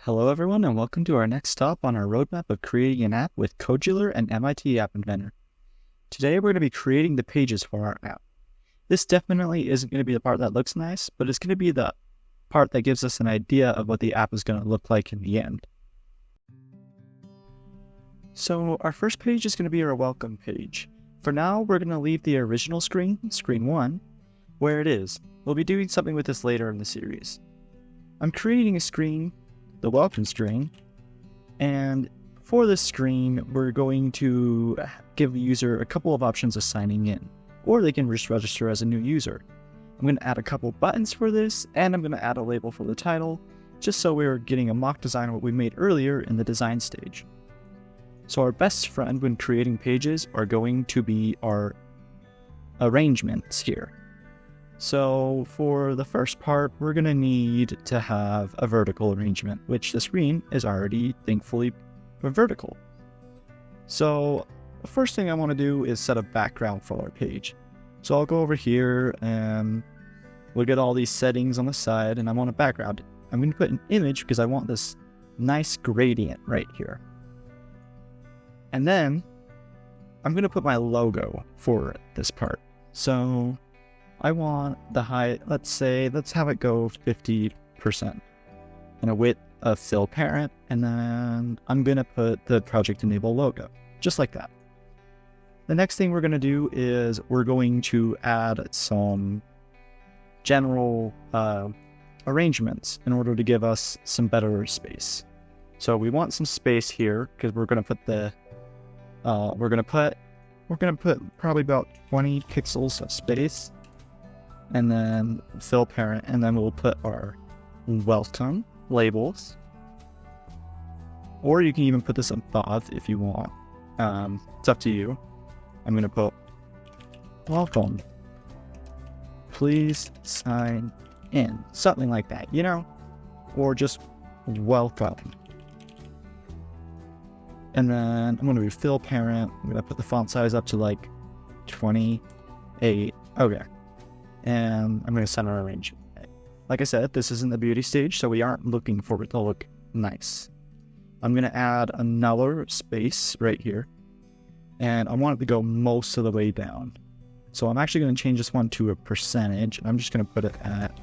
Hello everyone and welcome to our next stop on our roadmap of creating an app with Kodular and MIT App Inventor. Today we're going to be creating the pages for our app. This definitely isn't going to be the part that looks nice, but it's going to be the part that gives us an idea of what the app is going to look like in the end. So our first page is going to be our welcome page. For now, we're going to leave the original screen, screen 1, where it is. We'll be doing something with this later in the series. I'm creating a screen, the welcome screen, and for this screen we're going to give the user a couple of options of signing in, or they can just register as a new user. I'm going to add a couple buttons for this, and I'm going to add a label for the title, just so we're getting a mock design of what we made earlier in the design stage. So our best friend when creating pages are going to be our arrangements here. So for the first part, we're going to need to have a vertical arrangement, which the screen is already, thankfully, vertical. So the first thing I want to do is set a background for our page. So I'll go over here and look at all these settings on the side, and I want a background. I'm going to put an image because I want this nice gradient right here. And then I'm going to put my logo for this part. So I want the height, let's have it go 50%, and a width of fill parent, and then I'm going to put the project enable logo, just like that. The next thing we're going to do is we're going to add some general arrangements in order to give us some better space. So we want some space here because we're going to put we're going to put probably about 20 pixels of space, and then fill parent, and then we'll put our welcome labels, or you can even put this above if you want. It's up to you. I'm going to put welcome, please sign in, something like that, or just welcome. And then I'm going to do fill parent. I'm going to put the font size up to like 28. Okay. And I'm going to center arrange. Like I said, this isn't the beauty stage, so we aren't looking for it to look nice. I'm going to add another space right here, and I want it to go most of the way down. So I'm actually going to change this one to a percentage. I'm just going to put it at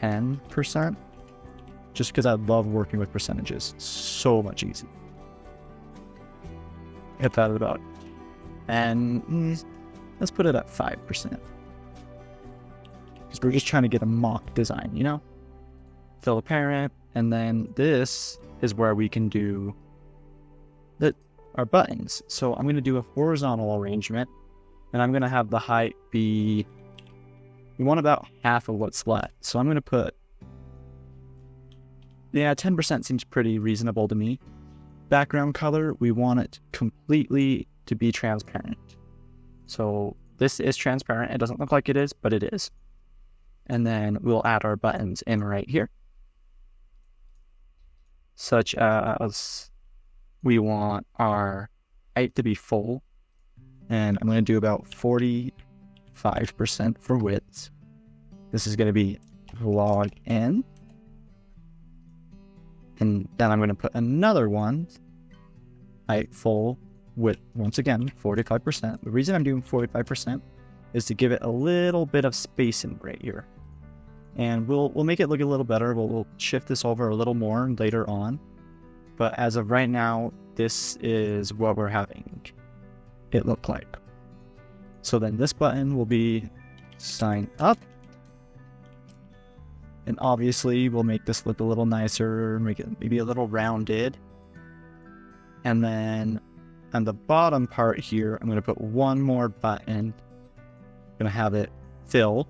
10%, just because I love working with percentages. So much easier. Hit that at about, and let's put it at 5%. Because we're just trying to get a mock design, Fill a parent, and then this is where we can do our buttons. So I'm going to do a horizontal arrangement, and I'm going to have the height be, we want about half of what's left. So I'm going to put, 10% seems pretty reasonable to me. Background color, we want it completely to be transparent. So this is transparent. It doesn't look like it is, but it is. And then we'll add our buttons in right here, such as we want our height to be full, and I'm going to do about 45% for width. This is going to be log n, and then I'm going to put another one, height full, width, once again 45%. The reason I'm doing 45% is to give it a little bit of space in right here. And we'll make it look a little better. We'll shift this over a little more later on. But as of right now, this is what we're having it look like. So then this button will be sign up. And obviously we'll make this look a little nicer, make it maybe a little rounded. And then on the bottom part here, I'm going to put one more button. I'm going to have it fill.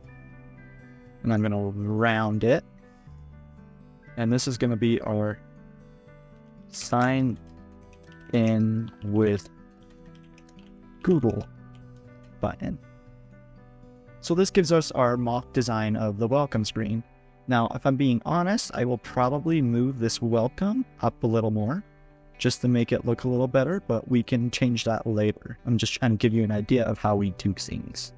And I'm going to round it. And this is going to be our sign in with Google button. So this gives us our mock design of the welcome screen. Now, if I'm being honest, I will probably move this welcome up a little more just to make it look a little better, but we can change that later. I'm just trying to give you an idea of how we do things.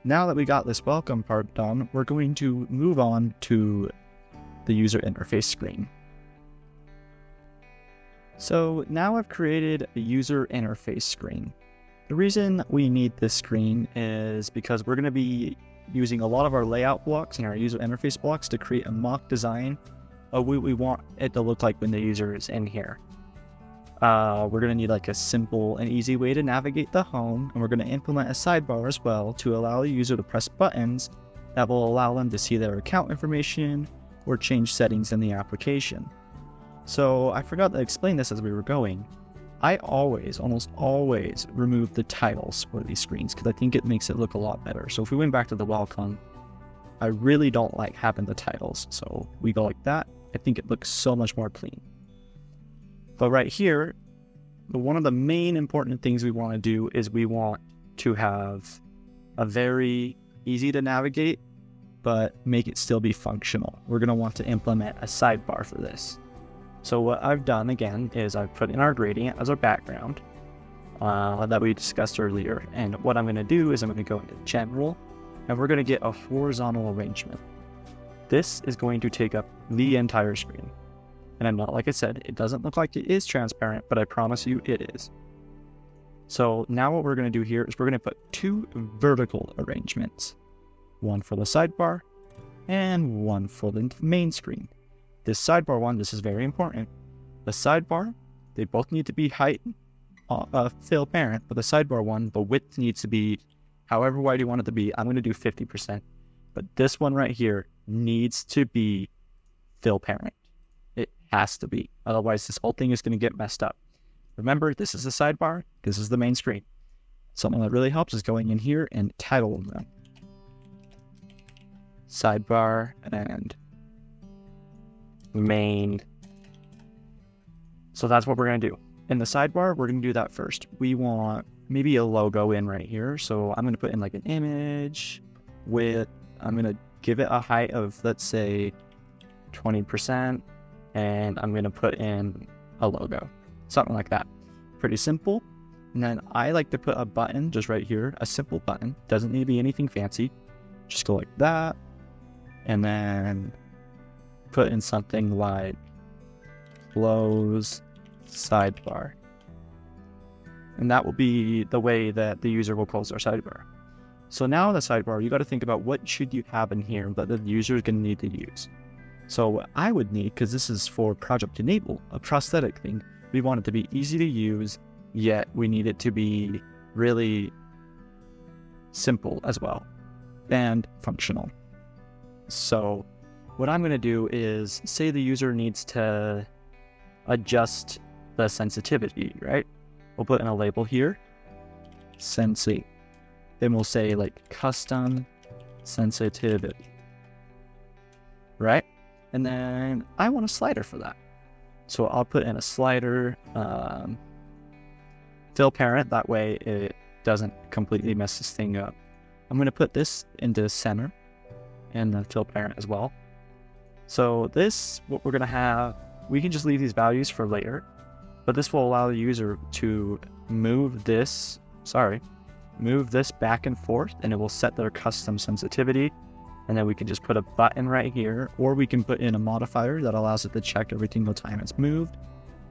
Now that we got this welcome part done, we're going to move on to the user interface screen. So now I've created a user interface screen. The reason we need this screen is because we're going to be using a lot of our layout blocks and our user interface blocks to create a mock design of what we want it to look like when the user is in here. We're going to need like a simple and easy way to navigate the home, and we're going to implement a sidebar as well to allow the user to press buttons that will allow them to see their account information or change settings in the application. So I forgot to explain this as we were going. I almost always remove the titles for these screens because I think it makes it look a lot better. So if we went back to the welcome, I really don't like having the titles. So we go like that. I think it looks so much more clean. But right here, one of the main important things we want to do is we want to have a very easy to navigate, but make it still be functional. We're going to want to implement a sidebar for this. So what I've done again is I've put in our gradient as our background that we discussed earlier. And what I'm going to do is I'm going to go into general and we're going to get a horizontal arrangement. This is going to take up the entire screen. And I'm not, like I said, it doesn't look like it is transparent, but I promise you it is. So now what we're going to do here is we're going to put 2 vertical arrangements. One for the sidebar and one for the main screen. This sidebar one, this is very important. The sidebar, they both need to be height fill parent, but the sidebar one, the width needs to be however wide you want it to be. I'm going to do 50%. But this one right here needs to be fill parent. It has to be. Otherwise, this whole thing is going to get messed up. Remember, this is the sidebar. This is the main screen. Something that really helps is going in here and titling them. Sidebar and main. So that's what we're going to do. In the sidebar, we're going to do that first. We want maybe a logo in right here. So I'm going to put in like an image with, I'm going to give it a height of, let's say, 20%. And I'm going to put in a logo. Something like that. Pretty simple. And then I like to put a button just right here. A simple button. Doesn't need to be anything fancy. Just go like that. And then put in something like close sidebar. And that will be the way that the user will close their sidebar. So now in the sidebar, you got to think about what should you have in here that the user is going to need to use. So what I would need, because this is for Project Enable, a prosthetic thing, we want it to be easy to use, yet we need it to be really simple as well and functional. So what I'm going to do is say the user needs to adjust the sensitivity, right? We'll put in a label here, sensi. Then we'll say like custom sensitivity, right? And then I want a slider for that. So I'll put in a slider, fill parent, that way it doesn't completely mess this thing up. I'm going to put this into center and the fill parent as well. So this, what we're going to have, we can just leave these values for later, but this will allow the user to move this back and forth, and it will set their custom sensitivity. And then we can just put a button right here, or we can put in a modifier that allows it to check every single time it's moved.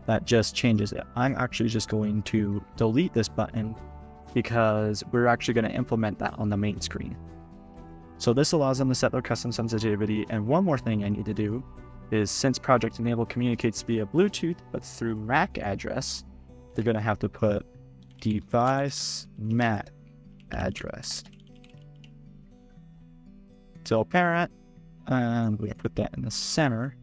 That just changes it. I'm actually just going to delete this button because we're actually going to implement that on the main screen. So this allows them to set their custom sensitivity. And one more thing I need to do is, since Project Enable communicates via Bluetooth, but through MAC address, they're going to have to put device MAC address. Till parent, and we put that in the center.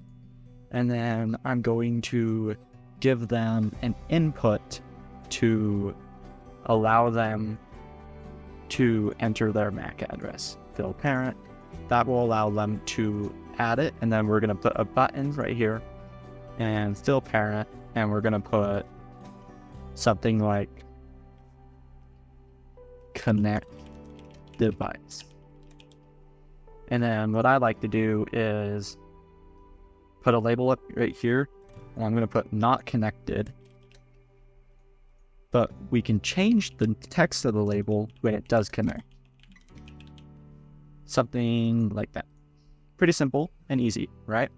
And then I'm going to give them an input to allow them to enter their MAC address. Fill parent, that will allow them to add it. And then we're going to put a button right here and fill parent, and we're going to put something like connect device. And then what I like to do is put a label up right here. And I'm going to put not connected. But we can change the text of the label when it does connect. Something like that. Pretty simple and easy, right?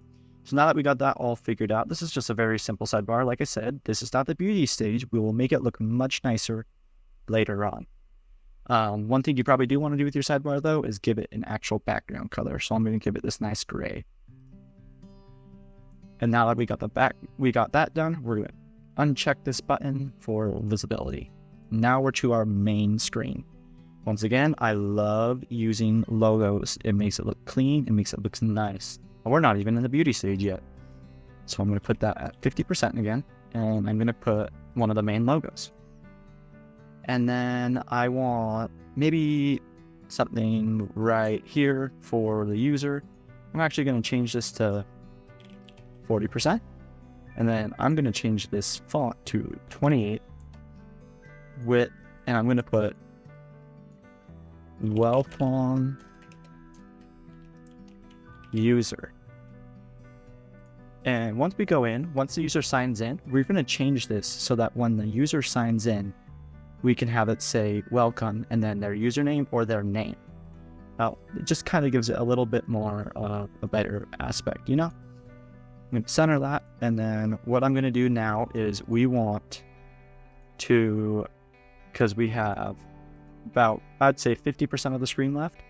So now that we got that all figured out, this is just a very simple sidebar. Like I said, this is not the beauty stage. We will make it look much nicer later on. One thing you probably do want to do with your sidebar, though, is give it an actual background color. So I'm going to give it this nice gray. And now that we got that done, we're going to uncheck this button for visibility. Now we're to our main screen. Once again, I love using logos. It makes it look clean. It makes it look nice. We're not even in the beauty stage yet. So I'm going to put that at 50% again. And I'm going to put one of the main logos. And then I want maybe something right here for the user. I'm actually going to change this to 40%. And then I'm going to change this font to 28 width. And I'm going to put welcome user. And once we go in, once the user signs in, we're going to change this so that when the user signs in, we can have it say welcome and then their username or their name. Now, it just kind of gives it a little bit more a better aspect, you know? I'm going to center that, and then what I'm going to do now is we want to, because we have about, I'd say 50% of the screen left,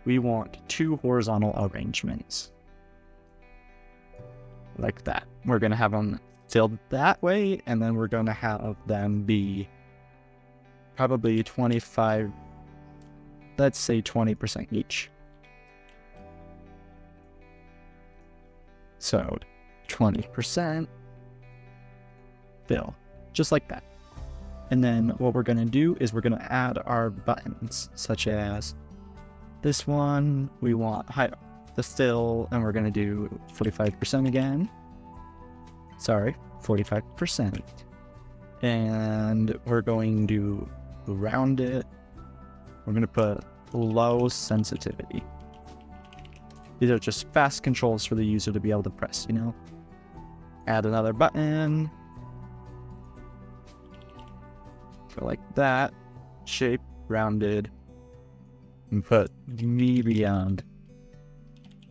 we want 2 horizontal arrangements. Like that. We're going to have them filled that way, and then we're going to have them be probably 25, let's say 20% each. So 20% fill, just like that. And then what we're going to do is we're going to add our buttons, such as this one, we want the fill, and we're going to do 45% again. Sorry, 45%. And we're going to round it. We're going to put low sensitivity. These are just fast controls for the user to be able to press, you know? Add another button. Go like that. Shape, rounded. And put medium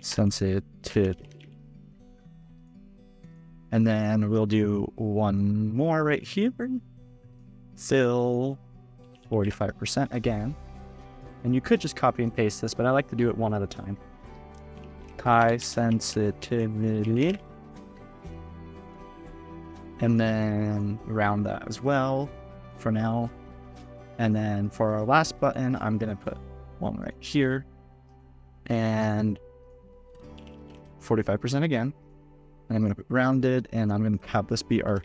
sensitivity. And then we'll do one more right here. Fill 45% again. And you could just copy and paste this, but I like to do it one at a time. High sensitivity. And then round that as well for now. And then for our last button, I'm going to put one right here. And 45% again. And I'm going to put rounded, and I'm going to have this be our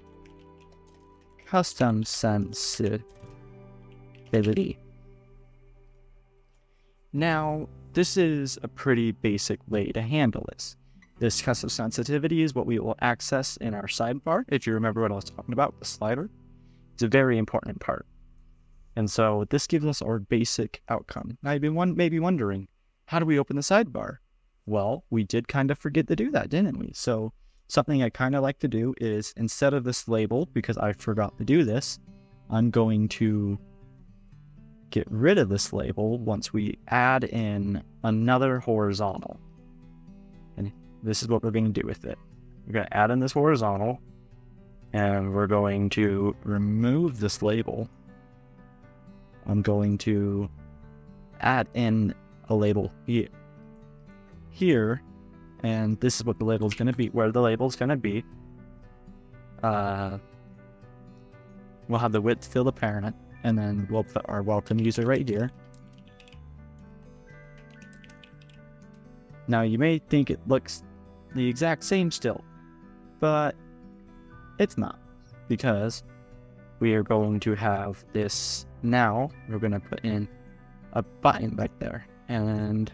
custom sensitivity. Now, this is a pretty basic way to handle this. This custom sensitivity is what we will access in our sidebar. If you remember what I was talking about, the slider. It's a very important part. And so this gives us our basic outcome. Now, you may be wondering, how do we open the sidebar? Well, we did kind of forget to do that, didn't we? So something I kind of like to do is, instead of this label, because I forgot to do this, I'm going to get rid of this label once we add in another horizontal. And this is what we're going to do with it. We're going to add in this horizontal, and we're going to remove this label. I'm going to add in a label here, and this is what the label is going to be, where the label is going to be. We'll have the width fill apparent, and then we'll put our welcome user right here. Now, you may think it looks the exact same still, but it's not, because we are going to have this now. We're going to put in a button right there, and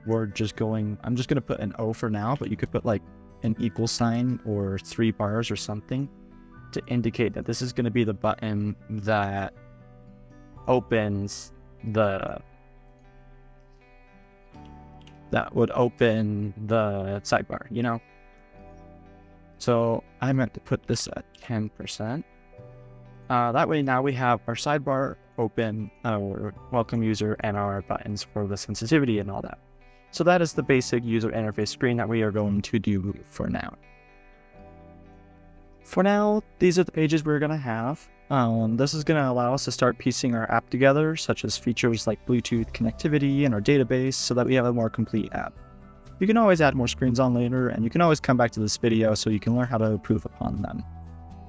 I'm just going to put an O for now, but you could put like an equal sign or 3 bars or something to indicate that this is going to be the button that would open the sidebar, you know? So I meant to put this at 10%. That way now we have our sidebar open, our welcome user, and our buttons for the sensitivity and all that. So that is the basic user interface screen that we are going to do for now. For now, these are the pages we're going to have. This is going to allow us to start piecing our app together, such as features like Bluetooth connectivity and our database, so that we have a more complete app. You can always add more screens on later, and you can always come back to this video so you can learn how to improve upon them.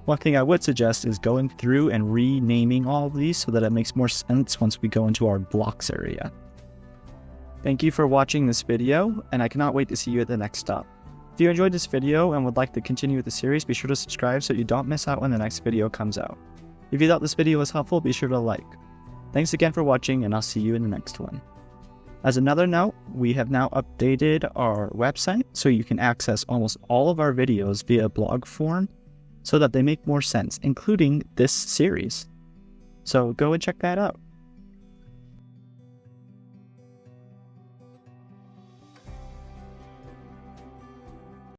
One thing I would suggest is going through and renaming all of these so that it makes more sense once we go into our blocks area. Thank you for watching this video, and I cannot wait to see you at the next stop. If you enjoyed this video and would like to continue with the series, be sure to subscribe so you don't miss out when the next video comes out. If you thought this video was helpful, be sure to like. Thanks again for watching, and I'll see you in the next one. As another note, we have now updated our website so you can access almost all of our videos via blog form so that they make more sense, including this series. So go and check that out.